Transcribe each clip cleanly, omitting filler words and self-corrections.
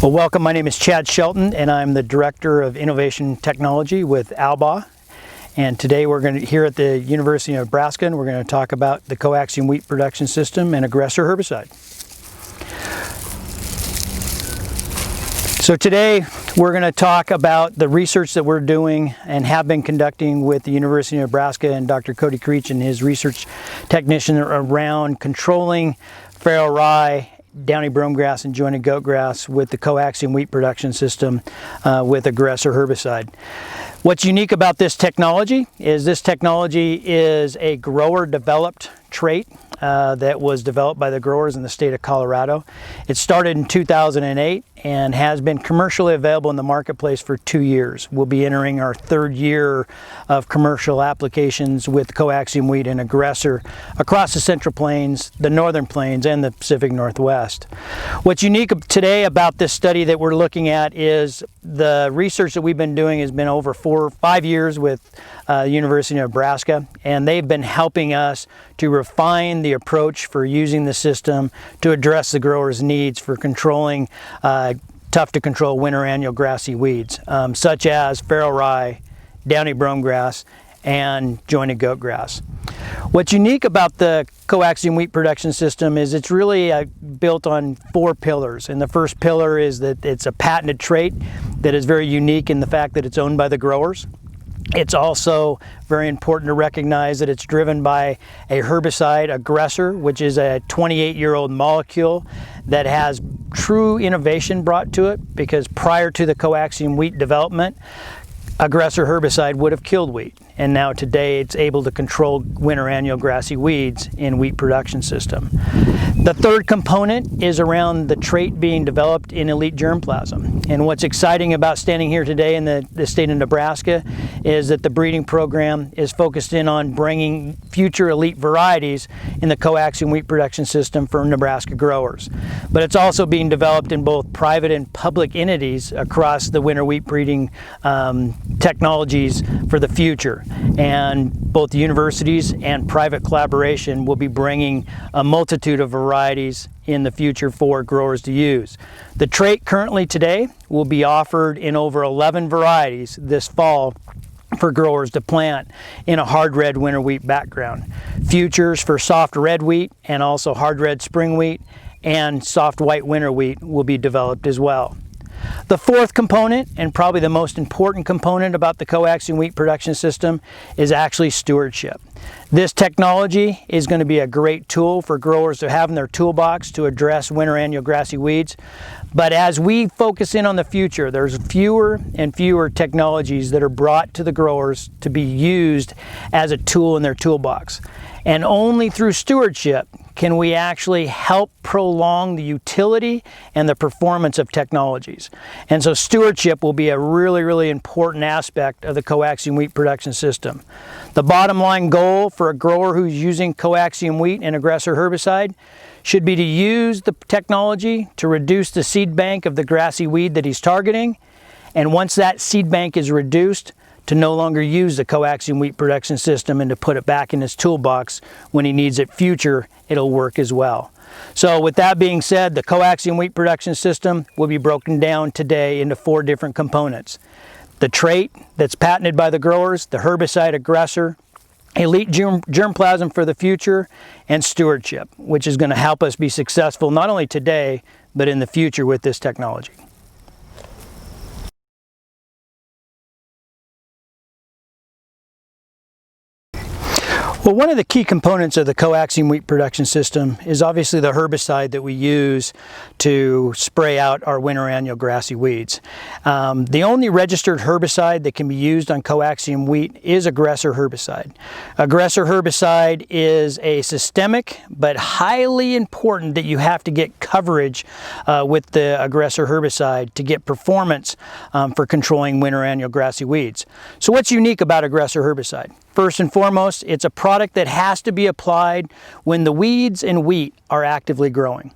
Well, welcome. My name is Chad Shelton, and I'm the Director of Innovation Technology with Albaugh. And today we're going to, here at the University of Nebraska, and we're going to talk about the CoAXium wheat production system and Aggressor herbicide. So today we're going to talk about the research that we're doing and have been conducting with the University of Nebraska and Dr. Cody Creech and his research technician around controlling feral rye, downy brome grass, and jointed goat grass with the CoAXium wheat production system with Aggressor herbicide. What's unique about this technology is a grower developed trait that was developed by the growers in the state of Colorado. It started in 2008 and has been commercially available in the marketplace for 2 years. We'll be entering our 3rd year of commercial applications with CoAXium wheat and Aggressor across the Central Plains, the Northern Plains, and the Pacific Northwest. What's unique today about this study that we're looking at is the research that we've been doing has been over 4 or 5 years with the University of Nebraska, and they've been helping us to refine the approach for using the system to address the growers' needs for controlling tough to control winter annual grassy weeds, such as feral rye, downy brome grass, and jointed goat grass. What's unique about the CoAXium wheat production system is it's really built on 4 pillars. And the first pillar is that it's a patented trait that is very unique in the fact that it's owned by the growers. It's also very important to recognize that it's driven by a herbicide, Aggressor, which is a 28-year-old molecule that has true innovation brought to it, because prior to the CoAXium wheat development, Aggressor herbicide would have killed wheat, and now today it's able to control winter annual grassy weeds in wheat production system. The third component is around the trait being developed in elite germplasm. And what's exciting about standing here today in the state of Nebraska is that the breeding program is focused in on bringing future elite varieties in the CoAXium wheat production system for Nebraska growers. But it's also being developed in both private and public entities across the winter wheat breeding technologies for the future. And both universities and private collaboration will be bringing a multitude of varieties in the future for growers to use. The trait currently today will be offered in over 11 varieties this fall for growers to plant in a hard red winter wheat background. Futures for soft red wheat and also hard red spring wheat and soft white winter wheat will be developed as well. The fourth component, and probably the most important component about the CoAXium wheat production system, is actually stewardship. This technology is going to be a great tool for growers to have in their toolbox to address winter annual grassy weeds. But as we focus in on the future, there's fewer and fewer technologies that are brought to the growers to be used as a tool in their toolbox. And only through stewardship can we actually help prolong the utility and the performance of technologies. And so stewardship will be a really, really important aspect of the CoAXium wheat production system. The bottom line goal for a grower who's using CoAXium wheat and Aggressor herbicide should be to use the technology to reduce the seed bank of the grassy weed that he's targeting. And once that seed bank is reduced, to no longer use the CoAXium wheat production system and to put it back in his toolbox when he needs it future, it'll work as well. So with that being said, the CoAXium wheat production system will be broken down today into 4 different components. The trait that's patented by the growers, the herbicide Aggressor, elite germplasm for the future, and stewardship, which is going to help us be successful not only today, but in the future with this technology. Well, one of the key components of the CoAXium wheat production system is obviously the herbicide that we use to spray out our winter annual grassy weeds. The only registered herbicide that can be used on CoAXium wheat is Aggressor herbicide. Aggressor herbicide is a systemic but highly important that you have to get coverage with the Aggressor herbicide to get performance for controlling winter annual grassy weeds. So what's unique about Aggressor herbicide? First and foremost, it's a product that has to be applied when the weeds in wheat are actively growing.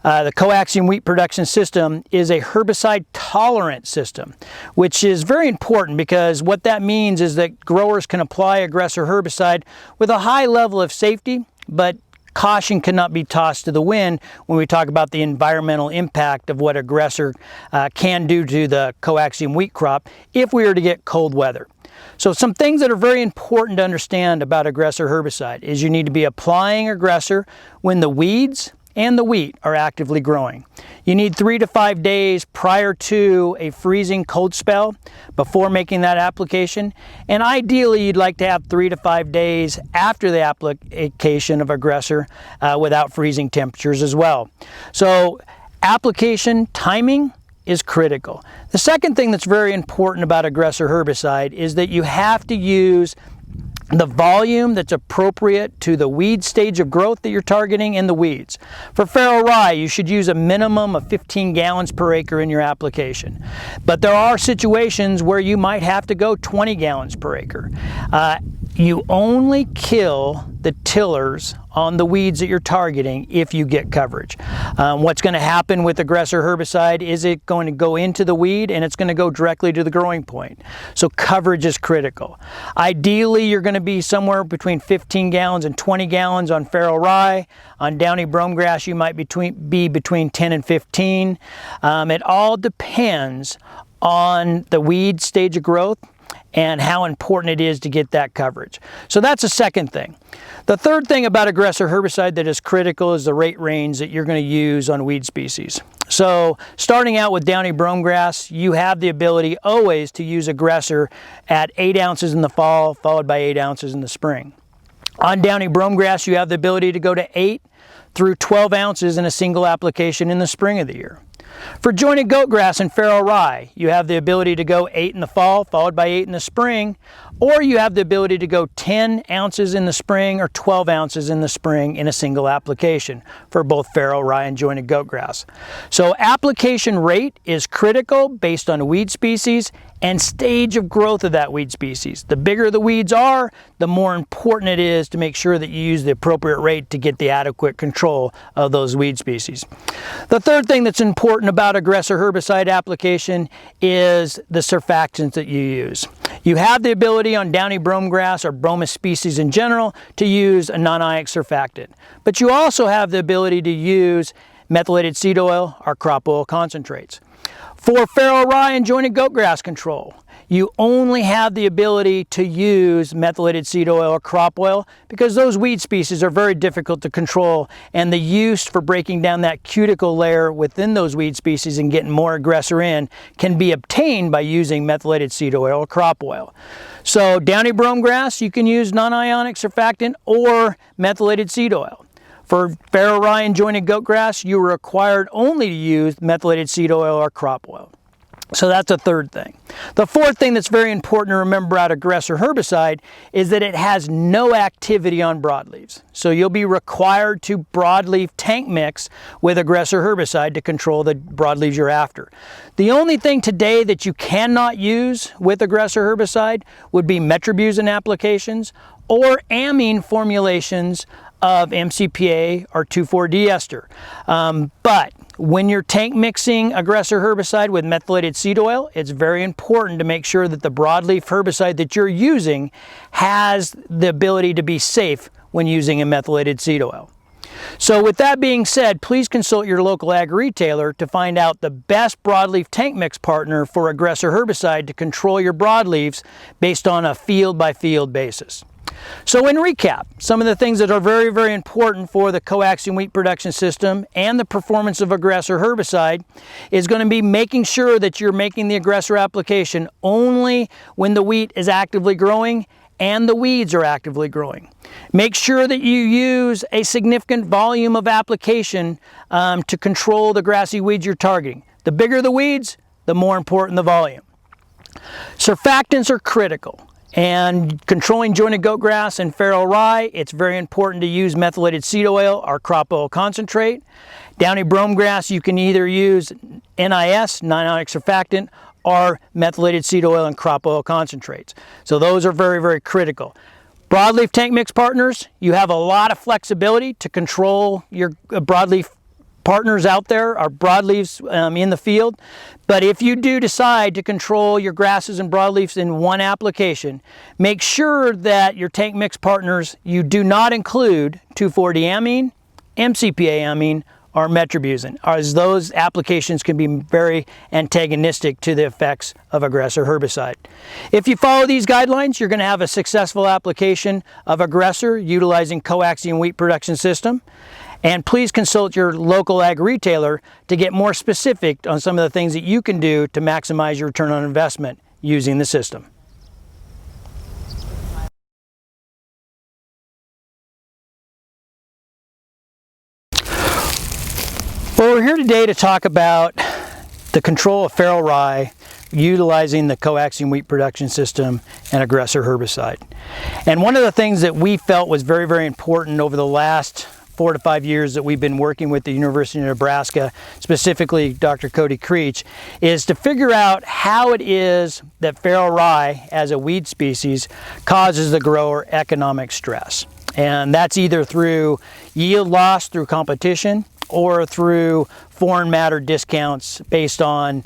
The CoAXium wheat production system is a herbicide tolerant system, which is very important because what that means is that growers can apply Aggressor herbicide with a high level of safety, but caution cannot be tossed to the wind when we talk about the environmental impact of what Aggressor can do to the CoAXium wheat crop if we were to get cold weather. So some things that are very important to understand about Aggressor herbicide is you need to be applying Aggressor when the weeds and the wheat are actively growing. You need 3 to 5 days prior to a freezing cold spell before making that application, and ideally you'd like to have 3 to 5 days after the application of Aggressor without freezing temperatures as well. So application timing is critical. The second thing that's very important about Aggressor herbicide is that you have to use the volume that's appropriate to the weed stage of growth that you're targeting in the weeds. For farrow rye, you should use a minimum of 15 gallons per acre in your application. But there are situations where you might have to go 20 gallons per acre. You only kill the tillers on the weeds that you're targeting if you get coverage. What's going to happen with Aggressor herbicide is it going to go into the weed and it's going to go directly to the growing point. So coverage is critical. Ideally, you're going to be somewhere between 15 gallons and 20 gallons on farrow rye. On downy brome grass, you might be between 10 and 15. It all depends on the weed stage of growth and how important it is to get that coverage. So that's the second thing. The third thing about Aggressor herbicide that is critical is the rate range that you're going to use on weed species. So starting out with downy brome grass, you have the ability always to use Aggressor at 8 ounces in the fall, followed by 8 ounces in the spring. On downy brome grass, you have the ability to go to 8 through 12 ounces in a single application in the spring of the year. For jointed goat grass and farrow rye, you have the ability to go 8 in the fall, followed by 8 in the spring, or you have the ability to go 10 ounces in the spring or 12 ounces in the spring in a single application for both farrow rye and jointed goat grass. So application rate is critical based on weed species and stage of growth of that weed species. The bigger the weeds are, the more important it is to make sure that you use the appropriate rate to get the adequate control of those weed species. The third thing that's important about Aggressor herbicide application is the surfactants that you use. You have the ability on downy brome grass or bromus species in general to use a non-ionic surfactant, but you also have the ability to use methylated seed oil or crop oil concentrates. For farrow rye and jointed goat grass control, you only have the ability to use methylated seed oil or crop oil because those weed species are very difficult to control, and the use for breaking down that cuticle layer within those weed species and getting more Aggressor in can be obtained by using methylated seed oil or crop oil. So downy brome grass, you can use non-ionic surfactant or methylated seed oil. For farrow rye and jointed goat grass, you are required only to use methylated seed oil or crop oil. So that's a third thing. The fourth thing that's very important to remember about Aggressor herbicide is that it has no activity on broadleaves. So you'll be required to broadleaf tank mix with Aggressor herbicide to control the broadleaves you're after. The only thing today that you cannot use with Aggressor herbicide would be metribuzin applications or amine formulations of MCPA or 2,4-D ester. But when you're tank mixing Aggressor herbicide with methylated seed oil, it's very important to make sure that the broadleaf herbicide that you're using has the ability to be safe when using a methylated seed oil. So with that being said, please consult your local ag retailer to find out the best broadleaf tank mix partner for Aggressor herbicide to control your broadleaves based on a field by field basis. So in recap, some of the things that are very, very important for the CoAXium wheat production system and the performance of Aggressor herbicide is going to be making sure that you're making the Aggressor application only when the wheat is actively growing and the weeds are actively growing. Make sure that you use a significant volume of application to control the grassy weeds you're targeting. The bigger the weeds, the more important the volume. Surfactants are critical. And controlling jointed goat grass and farrow rye, it's very important to use methylated seed oil or crop oil concentrate. Downy brome grass, you can either use NIS, non-ionic surfactant, or methylated seed oil and crop oil concentrates. So those are very, very critical. Broadleaf tank mix partners, you have a lot of flexibility to control your broadleaf partners out there, our broadleafs in the field. But if you do decide to control your grasses and broadleafs in one application, make sure that your tank mix partners, you do not include 2,4-diamine, MCPA-amine, or metribuzin, as those applications can be very antagonistic to the effects of Aggressor herbicide. If you follow these guidelines, you're going to have a successful application of Aggressor utilizing CoAXium wheat production system. And please consult your local ag retailer to get more specific on some of the things that you can do to maximize your return on investment using the system. Well, we're here today to talk about the control of feral rye utilizing the CoAXium wheat production system and Aggressor herbicide. And one of the things that we felt was very, very important over the last 4 to 5 years that we've been working with the University of Nebraska, specifically Dr. Cody Creech, is to figure out how it is that feral rye as a weed species causes the grower economic stress. And that's either through yield loss through competition or through foreign matter discounts based on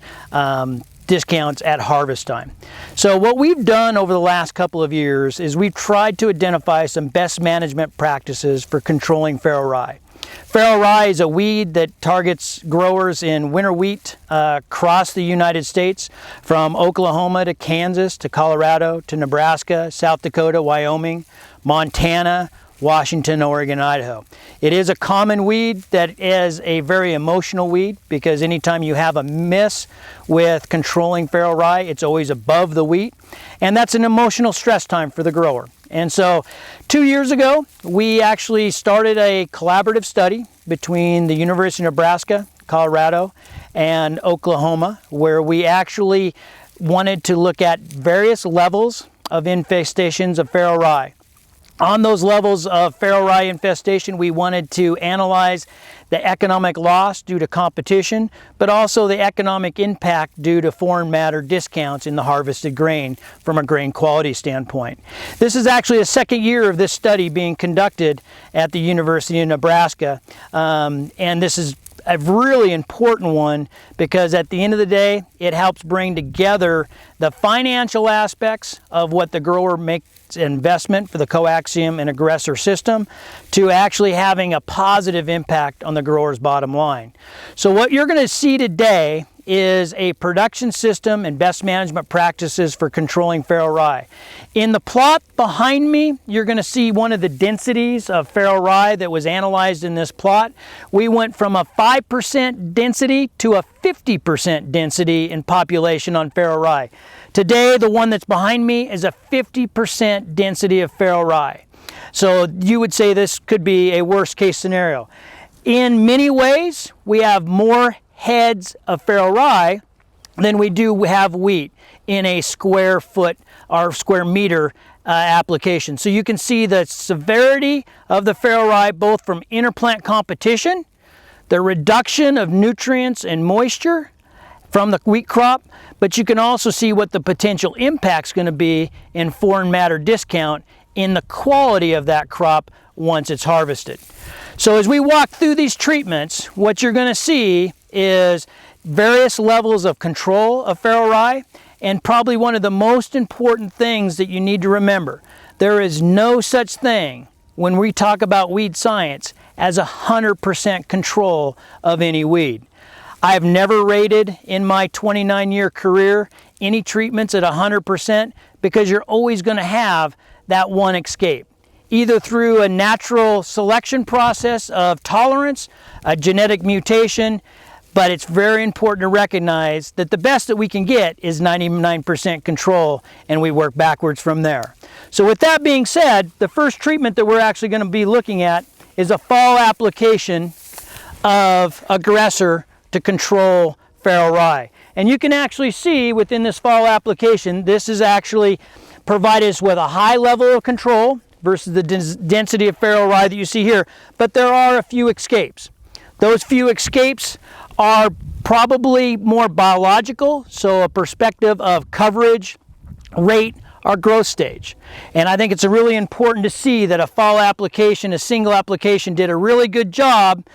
discounts at harvest time. So what we've done over the last couple of years is we've tried to identify some best management practices for controlling feral rye. Feral rye is a weed that targets growers in winter wheat across the United States, from Oklahoma to Kansas to Colorado to Nebraska, South Dakota, Wyoming, Montana, Washington, Oregon, Idaho. It is a common weed that is a very emotional weed, because anytime you have a miss with controlling feral rye, it's always above the wheat, and that's an emotional stress time for the grower. And so 2 years ago, we actually started a collaborative study between the University of Nebraska, Colorado, and Oklahoma, where we actually wanted to look at various levels of infestations of feral rye. On those levels of feral rye infestation, we wanted to analyze the economic loss due to competition, but also the economic impact due to foreign matter discounts in the harvested grain from a grain quality standpoint. This is actually the second year of this study being conducted at the University of Nebraska, and this is a really important one, because at the end of the day, it helps bring together the financial aspects of what the grower makes investment for the CoAXium and Aggressor system to actually having a positive impact on the grower's bottom line. So what you're going to see today is a production system and best management practices for controlling feral rye. In the plot behind me, you're going to see one of the densities of feral rye that was analyzed in this plot. We went from a 5% density to a 50% density in population on feral rye. Today, the one that's behind me is a 50% density of feral rye. So you would say this could be a worst case scenario. In many ways, we have more heads of feral rye than we do have wheat in a square foot or square meter application. So you can see the severity of the feral rye both from interplant competition, the reduction of nutrients and moisture from the wheat crop, but you can also see what the potential impact's going to be in foreign matter discount in the quality of that crop once it's harvested. So as we walk through these treatments, what you're going to see is various levels of control of feral rye, and probably one of the most important things that you need to remember, there is no such thing when we talk about weed science as 100% control of any weed. I've never rated in my 29-year career any treatments at 100%, because you're always going to have that one escape, either through a natural selection process of tolerance, a genetic mutation. But it's very important to recognize that the best that we can get is 99% control, and we work backwards from there. So with that being said, the first treatment that we're actually going to be looking at is a fall application of Aggressor to control feral rye. And you can actually see within this fall application, this is actually provided us with a high level of control versus the density of feral rye that you see here, but there are a few escapes. Those few escapes are probably more biological, so a perspective of coverage, rate, or growth stage. And I think it's really important to see that a fall application, a single application, did a really good job,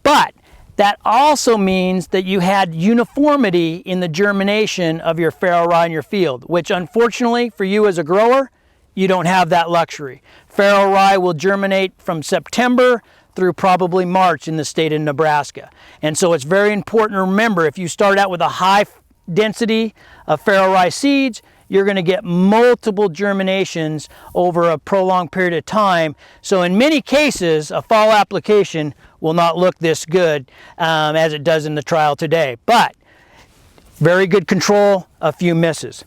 but that also means that you had uniformity in the germination of your feral rye in your field, which unfortunately for you as a grower, you don't have that luxury. Feral rye will germinate from September through probably March in the state of Nebraska. And so it's very important to remember, if you start out with a high density of feral rye seeds, you're going to get multiple germinations over a prolonged period of time. So in many cases, a fall application will not look this good as it does in the trial today. But very good control, a few misses.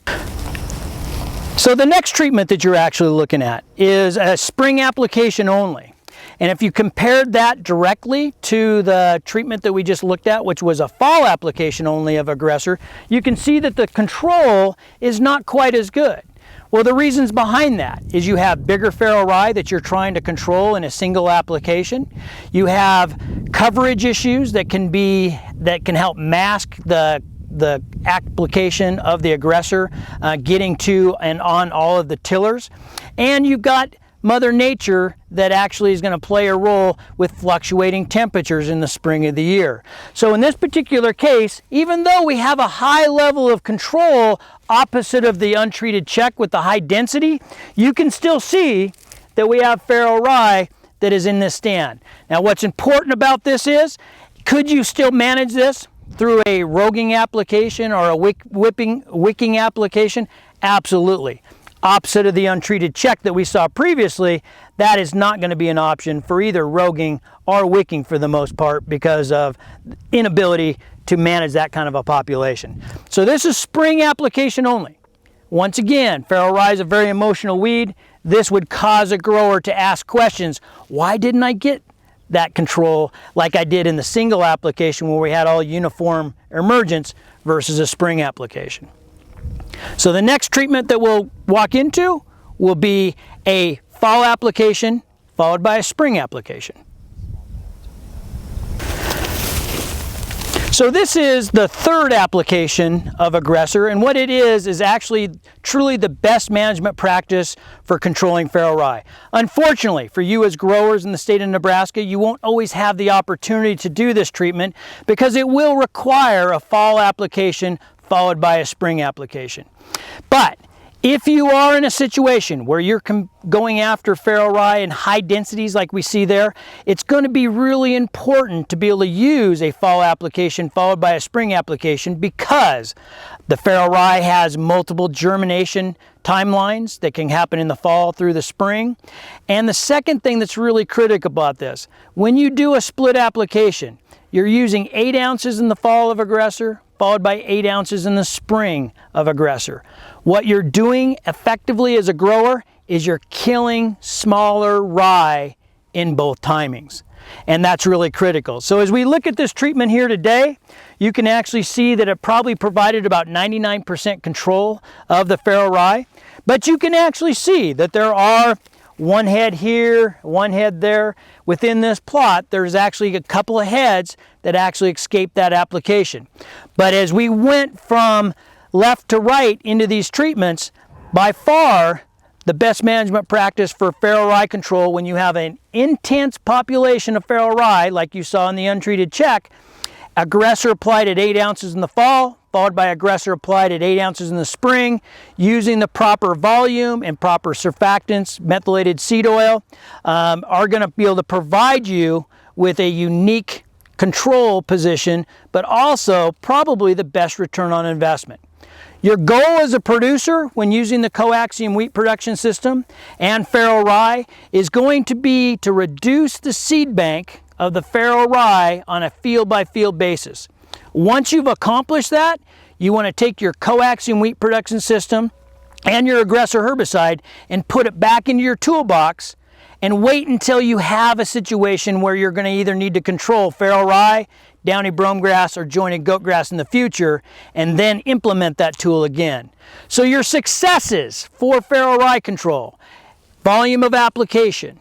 So the next treatment that you're actually looking at is a spring application only. And if you compared that directly to the treatment that we just looked at, which was a fall application only of Aggressor, you can see that the control is not quite as good. Well, the reasons behind that is you have bigger feral rye that you're trying to control in a single application. You have coverage issues that can help mask the application of the Aggressor getting to and on all of the tillers. And you've got Mother Nature that actually is going to play a role with fluctuating temperatures in the spring of the year. So in this particular case, even though we have a high level of control opposite of the untreated check with the high density, you can still see that we have feral rye that is in this stand. Now what's important about this is, could you still manage this through a roguing application or a wicking application? Absolutely. Opposite of the untreated check that we saw previously, that is not going to be an option for either roguing or wicking for the most part because of inability to manage that kind of a population. So this is spring application only. Once again, feral rye is a very emotional weed. This would cause a grower to ask questions. Why didn't I get that control like I did in the single application where we had all uniform emergence versus a spring application? So the next treatment that we'll walk into will be a fall application followed by a spring application. So this is the third application of Aggressor, and what it is actually truly the best management practice for controlling feral rye. Unfortunately, for you as growers in the state of Nebraska, you won't always have the opportunity to do this treatment because it will require a fall application followed by a spring application. But if you are in a situation where you're going after feral rye in high densities like we see there, it's going to be really important to be able to use a fall application followed by a spring application because the feral rye has multiple germination timelines that can happen in the fall through the spring. And the second thing that's really critical about this, when you do a split application, you're using 8 ounces in the fall of Aggressor, followed by 8 ounces in the spring of Aggressor. What you're doing effectively as a grower is you're killing smaller rye in both timings. And that's really critical. So as we look at this treatment here today, you can actually see that it probably provided about 99% control of the feral rye. But you can actually see that there are one head here, one head there. Within this plot, there's actually a couple of heads that actually escaped that application. But as we went from left to right into these treatments, by far the best management practice for feral rye control when you have an intense population of feral rye, like you saw in the untreated check, Aggressor applied at 8 ounces in the fall, followed by Aggressor applied at 8 ounces in the spring, using the proper volume and proper surfactants, methylated seed oil, are going to be able to provide you with a unique control position, but also probably the best return on investment. Your goal as a producer when using the CoAXium wheat production system and feral rye is going to be to reduce the seed bank of the feral rye on a field-by-field basis. Once you've accomplished that, you want to take your CoAXium wheat production system and your Aggressor herbicide and put it back into your toolbox and wait until you have a situation where you're going to either need to control feral rye, downy brome grass, or jointed goat grass in the future, and then implement that tool again. So your successes for feral rye control: volume of application,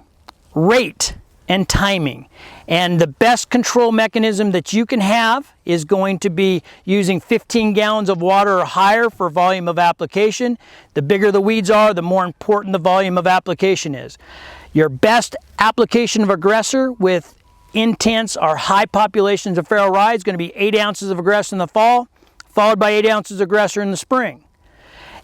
rate, and timing. And the best control mechanism that you can have is going to be using 15 gallons of water or higher for volume of application. The bigger the weeds are, the more important the volume of application is. Your best application of Aggressor with intense or high populations of feral rye is going to be 8 ounces of Aggressor in the fall, followed by 8 ounces of Aggressor in the spring.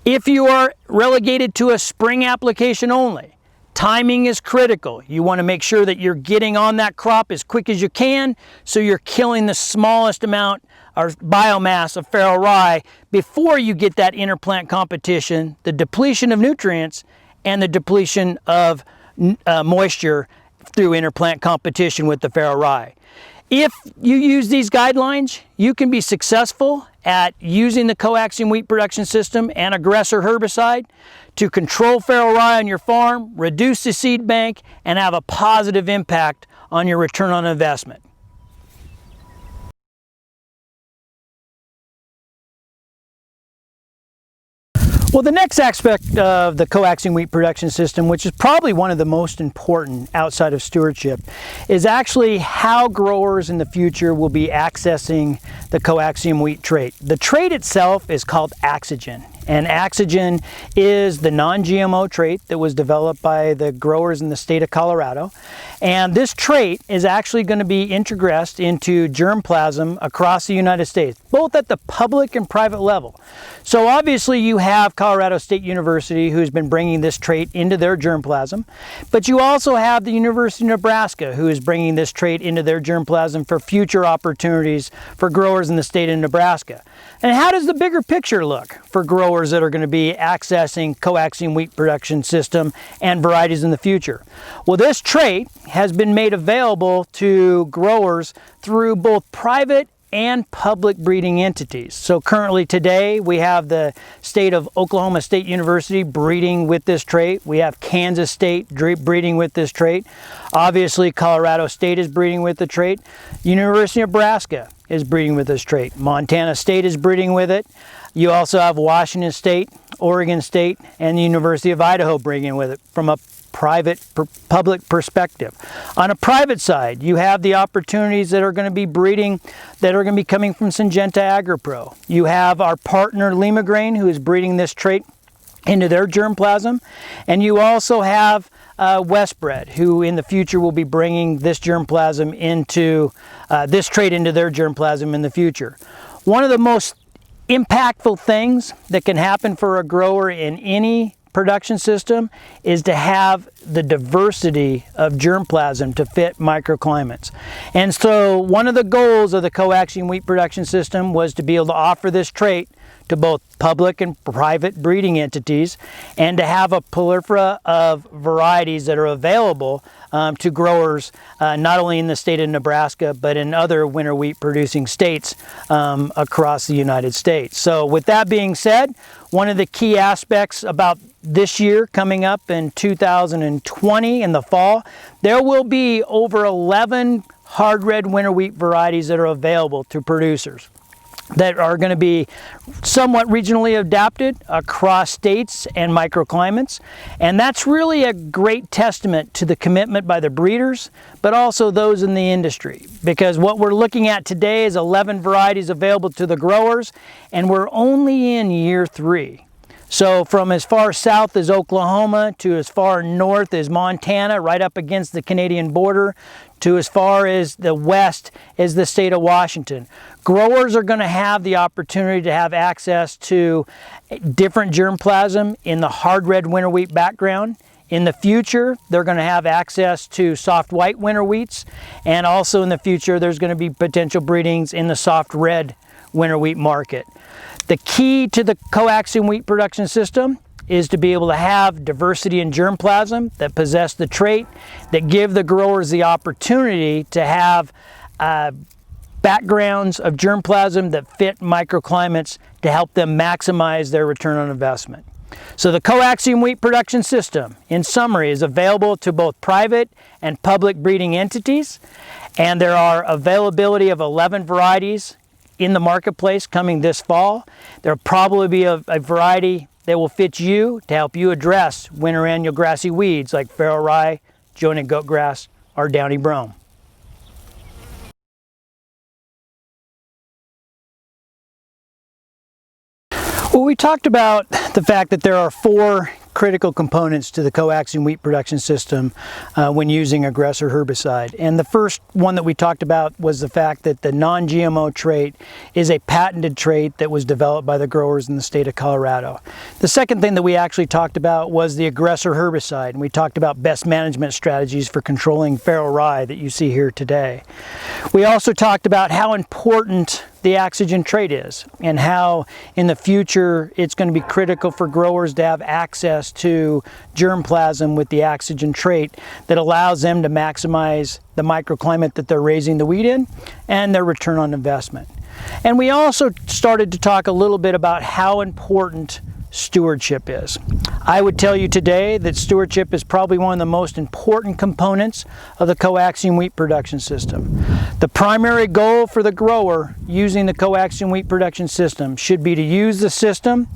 If you are relegated to a spring application only, timing is critical. You want to make sure that you're getting on that crop as quick as you can, so you're killing the smallest amount or biomass of feral rye before you get that interplant competition, the depletion of nutrients, and the depletion of moisture through interplant competition with the feral rye. If you use these guidelines, you can be successful at using the CoAXium wheat production system and Aggressor herbicide to control feral rye on your farm, reduce the seed bank, and have a positive impact on your return on investment. Well, the next aspect of the CoAXium wheat production system, which is probably one of the most important outside of stewardship, is actually how growers in the future will be accessing the CoAXium wheat trait. The trait itself is called Aggressor, and Aggressor is the non-GMO trait that was developed by the growers in the state of Colorado. And this trait is actually going to be introgressed into germplasm across the United States, both at the public and private level. So obviously you have Colorado State University, who's been bringing this trait into their germplasm, but you also have the University of Nebraska, who is bringing this trait into their germplasm for future opportunities for growers in the state of Nebraska. And how does the bigger picture look for growers that are going to be accessing CoAXium wheat production system and varieties in the future? Well, this trait has been made available to growers through both private and public breeding entities. So currently today we have the state of Oklahoma State University breeding with this trait. We have Kansas State breeding with this trait. Obviously Colorado State is breeding with the trait. University of Nebraska is breeding with this trait. Montana State is breeding with it. You also have Washington State, Oregon State, and the University of Idaho breeding with it from a public perspective. On a private side, you have the opportunities that are going to be breeding, that are going to be coming from Syngenta AgriPro. You have our partner Lima Grain, who is breeding this trait into their germplasm, and you also have Westbred, who in the future will be bringing this germplasm into this trait into their germplasm in the future. One of the most impactful things that can happen for a grower in any production system is to have the diversity of germplasm to fit microclimates. And so one of the goals of the CoAXium wheat production system was to be able to offer this trait to both public and private breeding entities, and to have a plethora of varieties that are available to growers not only in the state of Nebraska but in other winter wheat producing states across the United States. So with that being said, one of the key aspects about this year coming up in 2020 in the fall, there will be over 11 hard red winter wheat varieties that are available to producers that are going to be somewhat regionally adapted across states and microclimates. And that's really a great testament to the commitment by the breeders, but also those in the industry. Because what we're looking at today is 11 varieties available to the growers, and we're only in year 3. So from as far south as Oklahoma to as far north as Montana, right up against the Canadian border, to as far as the west as the state of Washington. Growers are going to have the opportunity to have access to different germplasm in the hard red winter wheat background. In the future, they're going to have access to soft white winter wheats, and also in the future there's going to be potential breedings in the soft red winter wheat market. The key to the CoAXium wheat production system is to be able to have diversity in germplasm that possess the trait, that give the growers the opportunity to have backgrounds of germplasm that fit microclimates to help them maximize their return on investment. So the CoAXium wheat production system, in summary, is available to both private and public breeding entities, and there are availability of 11 varieties in the marketplace coming this fall. There'll probably be a variety that will fit you to help you address winter annual grassy weeds like feral rye, jointed goatgrass, or downy brome. Well, we talked about the fact that there are 4 critical components to the CoAXium wheat production system when using Aggressor herbicide. And the first one that we talked about was the fact that the non-GMO trait is a patented trait that was developed by the growers in the state of Colorado. The second thing that we actually talked about was the Aggressor herbicide, and we talked about best management strategies for controlling feral rye that you see here today. We also talked about how important the Aggressor trait is, and how in the future it's going to be critical for growers to have access to germplasm with the Aggressor trait that allows them to maximize the microclimate that they're raising the wheat in and their return on investment. And we also started to talk a little bit about how important stewardship is. I would tell you today that stewardship is probably one of the most important components of the CoAXium wheat production system. The primary goal for the grower using the CoAXium wheat production system should be to use the system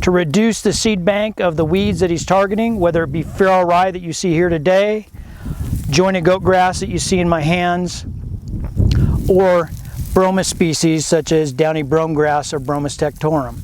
to reduce the seed bank of the weeds that he's targeting, whether it be feral rye that you see here today, jointed goat grass that you see in my hands, or bromus species such as downy brome grass or Bromus tectorum.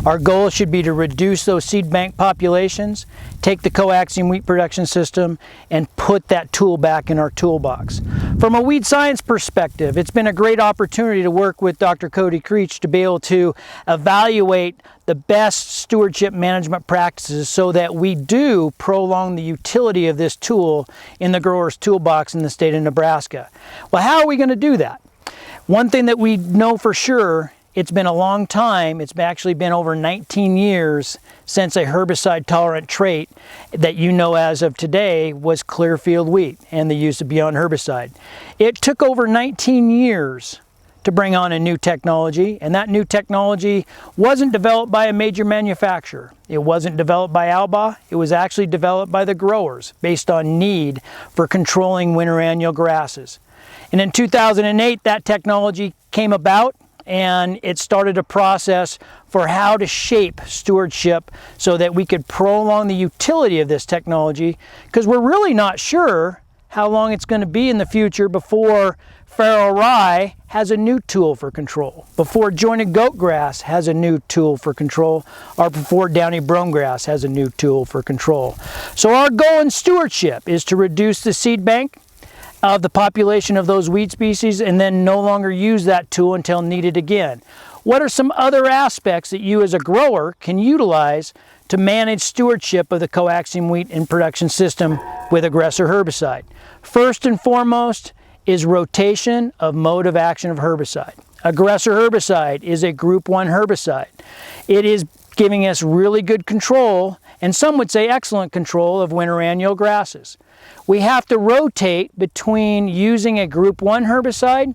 Our goal should be to reduce those seed bank populations, take the CoAXium wheat production system, and put that tool back in our toolbox. From a weed science perspective, it's been a great opportunity to work with Dr. Cody Creech to be able to evaluate the best stewardship management practices so that we do prolong the utility of this tool in the grower's toolbox in the state of Nebraska. Well, how are we going to do that? One thing that we know for sure, it's been a long time, it's actually been over 19 years since a herbicide tolerant trait that you know as of today was clearfield wheat and the use of Beyond herbicide. It took over 19 years to bring on a new technology, and that new technology wasn't developed by a major manufacturer. It wasn't developed by Albaugh, it was actually developed by the growers based on need for controlling winter annual grasses. And in 2008, that technology came about, and it started a process for how to shape stewardship so that we could prolong the utility of this technology, because we're really not sure how long it's going to be in the future before feral rye has a new tool for control, before jointed goat grass has a new tool for control, or before downy brome grass has a new tool for control. So our goal in stewardship is to reduce the seed bank of the population of those weed species and then no longer use that tool until needed again. What are some other aspects that you as a grower can utilize to manage stewardship of the CoAXium wheat in production system with Aggressor herbicide? First and foremost is rotation of mode of action of herbicide. Aggressor herbicide is a group 1 herbicide. It is giving us really good control, and some would say excellent control, of winter annual grasses. We have to rotate between using a group 1 herbicide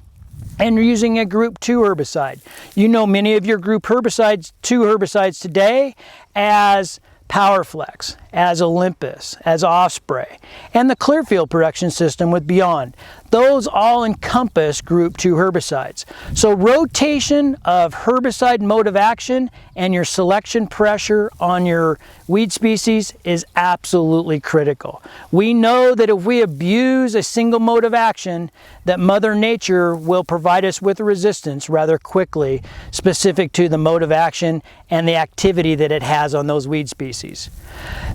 and using a group 2 herbicide. You know many of your group 2 herbicides today as PowerFlex, as Olympus, as Osprey, and the Clearfield production system with Beyond. Those all encompass group 2 herbicides. So rotation of herbicide mode of action and your selection pressure on your weed species is absolutely critical. We know that if we abuse a single mode of action, that Mother Nature will provide us with resistance rather quickly, specific to the mode of action and the activity that it has on those weed species.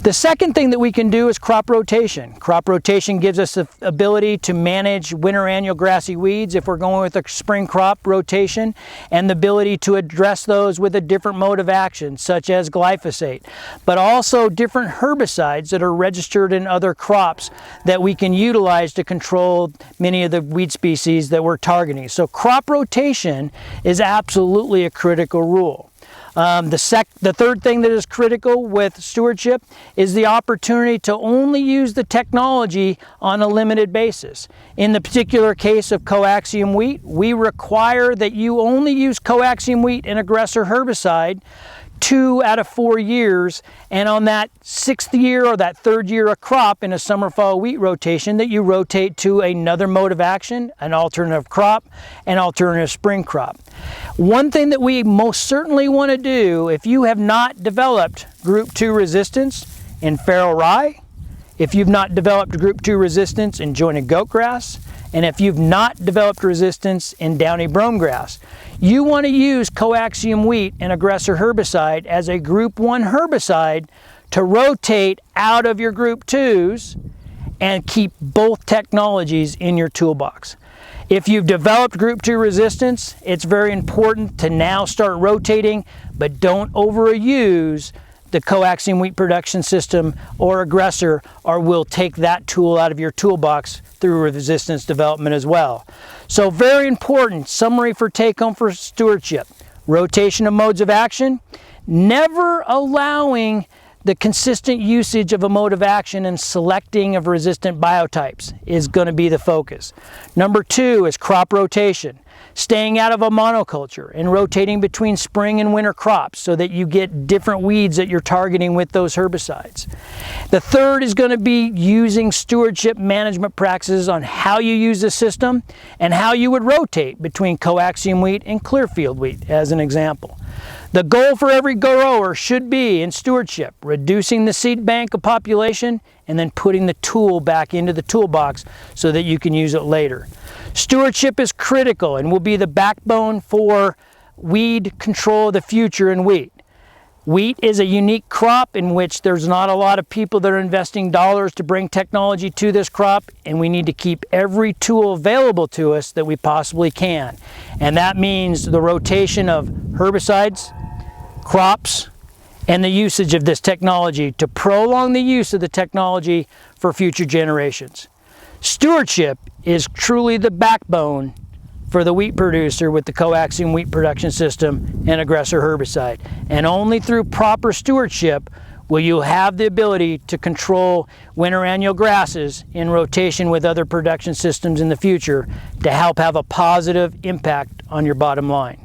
The second thing that we can do is crop rotation. Crop rotation gives us the ability to manage winter annual grassy weeds if we're going with a spring crop rotation, and the ability to address those with a different mode of action, such as glyphosate, but also different herbicides that are registered in other crops that we can utilize to control many of the weed species that we're targeting. So crop rotation is absolutely a critical rule. The third thing that is critical with stewardship is the opportunity to only use the technology on a limited basis. In the particular case of CoAXium wheat, we require that you only use CoAXium wheat and Aggressor herbicide 2 out of 4 years, and on that 6th year or that 3rd year of crop in a summer fall wheat rotation, that you rotate to another mode of action, an alternative crop, an alternative spring crop. One thing that we most certainly want to do, if you have not developed group 2 resistance in feral rye, if you've not developed group 2 resistance in jointed goat grass, and if you've not developed resistance in downy brome grass, you want to use CoAXium wheat and Aggressor herbicide as a group 1 herbicide to rotate out of your Group 2s and keep both technologies in your toolbox. If you've developed Group 2 resistance, it's very important to now start rotating, but don't overuse the CoAXium wheat production system or Aggressor, or we'll take that tool out of your toolbox through resistance development as well. So very important, summary for take home for stewardship. Rotation of modes of action, never allowing the consistent usage of a mode of action and selecting of resistant biotypes is going to be the focus. Number 2 is crop rotation. Staying out of a monoculture and rotating between spring and winter crops so that you get different weeds that you're targeting with those herbicides. The third is going to be using stewardship management practices on how you use the system and how you would rotate between CoAXium wheat and Clearfield wheat as an example. The goal for every grower should be in stewardship, reducing the seed bank of population and then putting the tool back into the toolbox so that you can use it later. Stewardship is critical and will be the backbone for weed control of the future in wheat. Wheat is a unique crop in which there's not a lot of people that are investing dollars to bring technology to this crop, and we need to keep every tool available to us that we possibly can. And that means the rotation of herbicides, crops, and the usage of this technology to prolong the use of the technology for future generations. Stewardship is truly the backbone for the wheat producer with the CoAXium wheat production system and Aggressor herbicide. And only through proper stewardship will you have the ability to control winter annual grasses in rotation with other production systems in the future to help have a positive impact on your bottom line.